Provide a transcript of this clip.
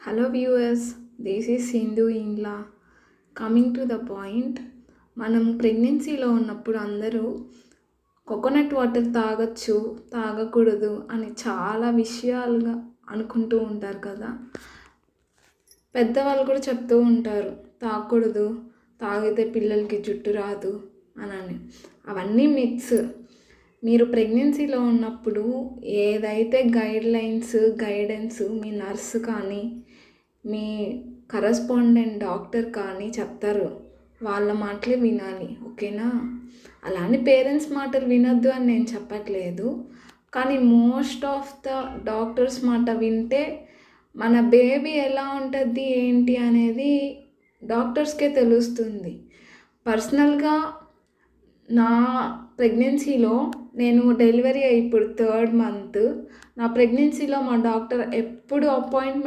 Hello viewers, this is Sindhu Ingla. Coming to the point, మనం ప్రెగ్నెన్సీలో ఉన్నప్పుడు అందరూ కోకోనట్ వాటర్ తాగొచ్చు తాగకూడదు అని చాలా విషయాలుగా అనుకుంటూ ఉంటారు కదా. పెద్దవాళ్ళు కూడా చెప్తూ ఉంటారు తాగకూడదు, తాగితే పిల్లలకి జుట్టు రాదు అని. అవన్నీ మిత్స్. మీరు ప్రెగ్నెన్సీలో ఉన్నప్పుడు ఏదైతే గైడెన్స్ మీ నర్సు కానీ మీ కరస్పాండెంట్ డాక్టర్ కానీ చెప్తారు, వాళ్ళ మాటలే వినాలి, ఓకేనా? అలానే పేరెంట్స్ మాటలు వినొద్దు అని నేను చెప్పట్లేదు, కానీ మోస్ట్ ఆఫ్ ద డాక్టర్స్ మాట వింటే మన బేబీ ఎలా ఉంటుంది ఏంటి అనేది డాక్టర్స్కే తెలుస్తుంది. పర్సనల్గా నా ప్రెగ్నెన్సీలో నేను డెలివరీ అయ్యి ఇప్పుడు 3rd మంత్. నా ప్రెగ్నెన్సీలో మా డాక్టర్ ఎప్పుడు అపాయింట్మెంట్